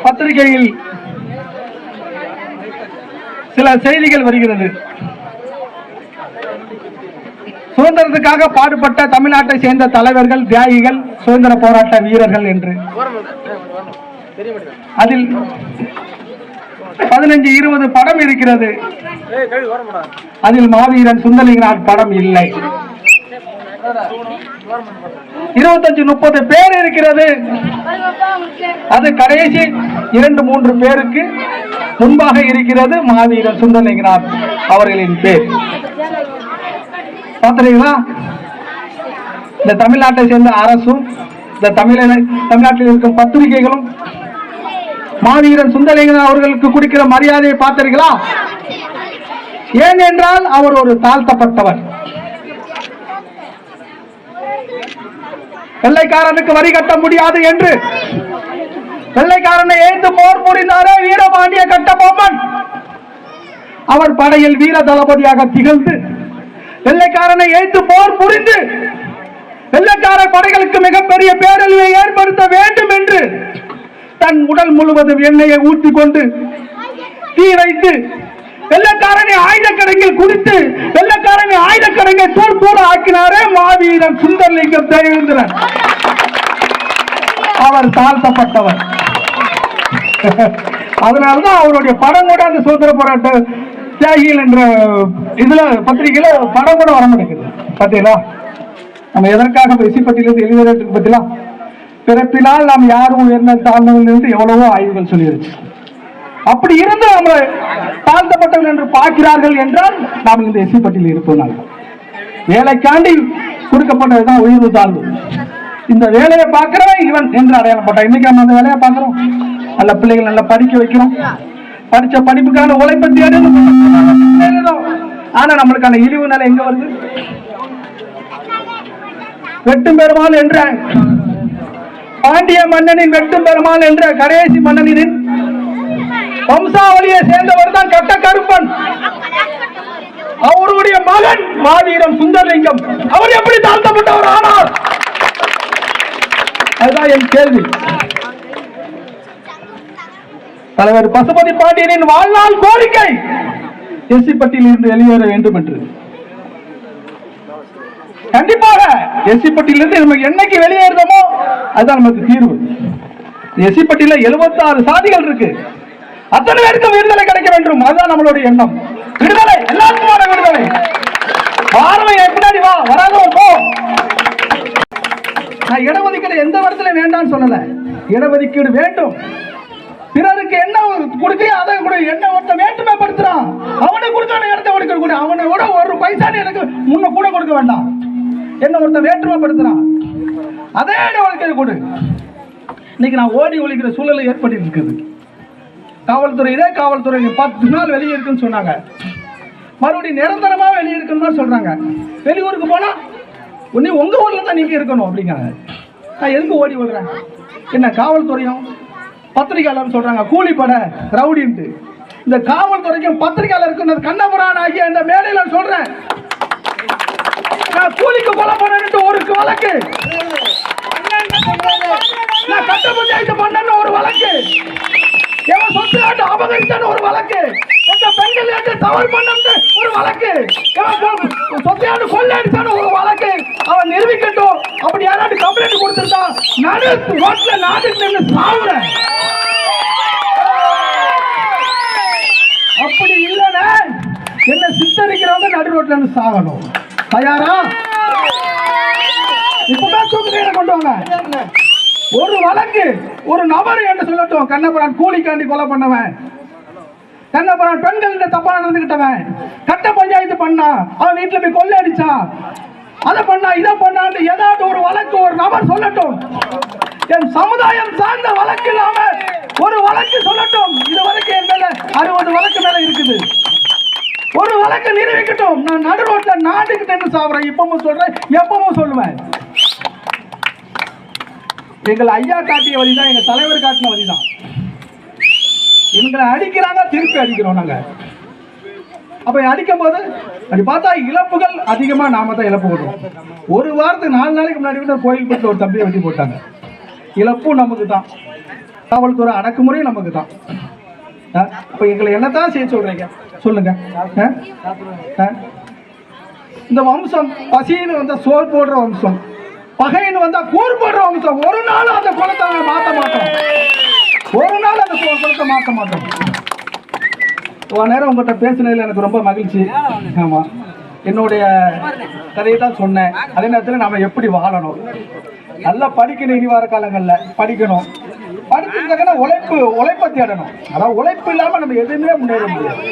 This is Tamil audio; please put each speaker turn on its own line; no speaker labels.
பத்திரிகையில் சில செய்திகள் வருகிறது. சுதந்திரத்துக்காக பாடுபட்ட தமிழ்நாட்டை சேர்ந்த தலைவர்கள், தியாகிகள், சுதந்திர போராட்ட வீரர்கள் என்று அதில் 15-20 படம் இருக்கிறது. அதில் மாவீரன் சுந்தரலிங்கனார் படம் இல்லை. 25-30 பேர் இருக்கிறது. அது கடைசி 2-3 பேருக்கு முன்பாக இருக்கிறது மாவீரன் சுந்தரலிங்கனார் அவர்களின் பேர். பார்த்தீங்களா? இந்த தமிழ்நாட்டை சேர்ந்த அரசும் இந்த தமிழ்நாட்டில் இருக்கும் பத்திரிகைகளும் மாவீரன் சுந்தரலிங்கனார் அவர்களுக்கு கொடுக்கிற மரியாதையை பார்த்தீர்களா? ஏன் என்றால் அவர் ஒரு தாழ்த்தப்பட்டவர். வெள்ளைக்காரனுக்கு வரி கட்ட முடியாது என்று வெள்ளைக்காரனை ஏந்து போர் புரிந்தாரே வீரபாண்டிய கட்டபொம்மன். அவர் படையில் வீர தளபதியாக திகழ்ந்து வெள்ளைக்காரனை ஏந்து போர் புரிந்து வெள்ளைக்கார படைகளுக்கு மிகப்பெரிய பேரழிவை ஏற்படுத்த வேண்டும் என்று தன் உடல் முழுவதும் எண்ணெயை ஊற்றி கொண்டு தீ வைத்து வெள்ளைக்காரனை ஆயுதக்கடங்கில் குடித்து வெள்ளைக்காரனை ஆயுதக்கடங்கை தூள் தூள் ஆக்கினாரே மாவீரன் சுந்தரலிங்கம் தேவேந்திரன். அவர் தாழ்த்தப்பட்டவர். அதனால்தான் அவருடைய படம் கூட அந்த சுதந்திர போராட்ட தியாகிகள் என்ற இதுல பத்திரிகையில படம் கூட வர மாட்டேங்குது. பார்த்தீங்களா? நம்ம எதற்காக எஸ்சிப்பட்டியிலிருந்து எழுதுறதுக்கு பத்திலா பிறப்பினால் நாம் யாரும் உயர்ந்த தாழ்ந்தவர்கள் எவ்வளவோ ஆய்வுகள் சொல்லிருச்சு. அப்படி இருந்து நம்ம தாழ்த்தப்பட்டவர்கள் என்று பார்க்கிறார்கள் என்றால் நாம் இந்த எஸ்சிப்பட்டியில் இருப்பதனால் வேலைக்காண்டி கொடுக்கப்பட்டதுதான் உயர்வு தாழ்வு. இந்த வேலையை பார்க்கிறவன் இவன் என்று அடையாளப்பட்ட இன்னைக்கு நம்ம அந்த வேலையை பார்க்கிறோம். நல்ல பிள்ளைகள் நல்லா படிக்க வைக்கிறோம். படிச்ச படிப்புக்கான உழைப்பை தேடுறோம். ஆனா நம்மளுக்கான இழிவு நிலை எங்க வருது? வெட்டும் பெருமாள் என்ற பாண்டிய மன்னனின் வெட்டும் பெருமாள் என்ற கடைசி மன்னனின் வம்சாவளியை சேர்ந்தவர் தான் கட்டக்கருப்பன். அவருடைய மகன் மாவீரன் சுந்தரலிங்கம். அவர் எப்படி தாழ்த்தப்பட்டவர் ஆனார்? அதுதான் என் கேள்வி. தலைவர் பசுபதி பாண்டியனின் வாழ்நாள் கோரிக்கை எஸ்சிப்பட்டியில் இருந்து வெளியேற வேண்டும் என்று. கண்டிப்பாக எஸ்சிப்பட்டியிலிருந்து நம்ம என்னைக்கு வெளியேறதமோ அதுதான் நமக்கு தீர்வு. எஸ்சிப்பட்டியில 76 சாதிகள் இருக்கு. அத்தனை பேருக்கு விடுதலை கிடைக்க வேண்டும். அதுதான் நம்மளுடைய எண்ணம். விடுதலை, எல்லாருக்குமான விடுதலை. பார்வை பின்னாடி வா, வராதவன் போ. நான் இடஒதுக்கீடு எந்த இடத்துல வேண்டாம்னு சொல்லல. இடஒதுக்கீடு வேண்டும். பிறருக்கு என்ன கொடுக்க அதை கூட என்ன ஒருத்த வேற்றுமைப்படுத்துறான் அவனுக்கு கொடுக்கான இடத்தை ஒதுக்க கூட அவனை விட ஒரு பைசா எனக்கு முன்ன கூட கொடுக்க வேண்டாம். என்ன ஒருத்த வேற்றுமைப்படுத்துறான் அதே இடஒதுக்கீடு கொடு. இன்னைக்கு நான் ஓடி ஒழிக்கிற சூழலை ஏற்பட்டு இருக்குது. காவல்துறை இதே காவல்துறை 10 நாள் வெளியே இருக்குன்னு சொன்னாங்க. மறுபடியும் நிரந்தரமா வெளியே இருக்குன்னு சொல்றாங்க. வெளியூருக்கு போனா உன்னை உங்க ஊர்ல தான் நீங்க இருக்கணும் அப்படிங்கிறாங்க. நான் எதுக்கு ஓடி விடுறேன்? என்ன காவல்துறையும் பத்திரிகையாளர் சொல்றாங்க கூலிப்பட ரவுடின்ட்டு. இந்த காவல்துறைக்கும் பத்திரிகையாளருக்கும் கண்ணபுரான் ஆகிய இந்த மேடையில சொல்றேன். நான் கூலிக்கு கொலை பண்ணு ஒரு வழக்கு, நான் கட்ட பஞ்சாயத்து பண்ணு ஒரு வழக்கு, எவன் சொத்து ஆட்டு அபகரித்தான்னு ஒரு வழக்கு, எந்த பெண்கள் ஏற்று தவறு பண்ணு ஒரு வழக்கு, சொத்தையாண்டு கொள்ளடித்தான்னு ஒரு வழக்கு அவன் நிரூபிக்கட்டும். அப்படி யாராவது கம்ப்ளைண்ட் கொடுத்துருந்தா நடு ரோட்ல நாட்டுக்கு நின்று சாவுறேன். அப்படி இல்லைன்னா என்ன சித்தரிக்கிறவங்க நடு ரோட்ல இருந்து சாகணும். தயாரா? இப்பதான் தூக்குதேரை கொண்டு வாங்க. ஒரு வழக்கு ஒரு நபர் என்று சொல்லட்டும். கண்ணபுரான் கூலிக்காண்டி கொலை பண்ணவன், கண்ணபுரான் பெண்கள் தப்பா நடந்துகிட்டவன், கட்ட பஞ்சாயத்து பண்ணா, அவன் வீட்டுல போய் கொள்ளை அடிச்சான், அதை பண்ணா இதை பண்ணான்னு ஏதாவது ஒரு வழக்கு ஒரு நபர் சொல்லட்டும். என் சமுதாயம் சார்ந்த வழக்கு இல்லாம ஒரு வழக்கு சொல்லட்டும். இது வரைக்கும் என் மேல 60 வழக்கு மேல இருக்குது. ஒரு வழக்கு நிரூபிக்கட்டும். நான் நடு ரோட்ல நாட்டுக்கு நின்று சாப்பிடுறேன். இப்பவும் சொல்றேன், எப்பவும் சொல்லுவேன். எங்களை ஐயா காட்டிய வழிதான், எங்க தலைவர் காட்டின வழிதான். எங்களை அடிக்கிறாங்க, திருப்பி அடிக்கிறோம் நாங்க. அப்ப அடிக்கும் போது அப்படி பார்த்தா இழப்புகள் அதிகமா நாம தான் இழப்பு கொடுறோம். ஒரு வாரத்துக்கு 4 நாளைக்கு முன்னாடி கோயில் பட்டு ஒரு தம்பியை வெட்டி போட்டாங்க. இழப்பும் நமக்கு தான். காவல்துறை அடக்குமுறையும் நமக்கு தான். அப்ப எங்களை என்னத்தான் செய்ய சொல்றீங்க சொல்லுங்க. இந்த வம்சம் பசின்னு வந்தா சோறு போடுற வம்சம், பகைன்னு வந்தா கூர் போடுற வம்சம். ஒரு நாள் அந்த குலத்தை மாற்ற மாட்டோம், ஒரு நாள் அந்த குலத்தை மாற்ற மாட்டோம். ஒரு நேரம் உங்கள்கிட்ட பேசுனதுல எனக்கு ரொம்ப மகிழ்ச்சி. ஆமா, என்னுடைய கதையை தான் சொன்னேன். அதே நேரத்தில் நாம எப்படி வாழணும், நல்லா படிக்கணும். இனி வர காலங்களில் படிக்கணும். படிச்சிருந்தாங்கன்னா உழைப்பை தேடணும். அதாவது உழைப்பு இல்லாமல் நம்ம எதுவுமே முன்னேற முடியாது.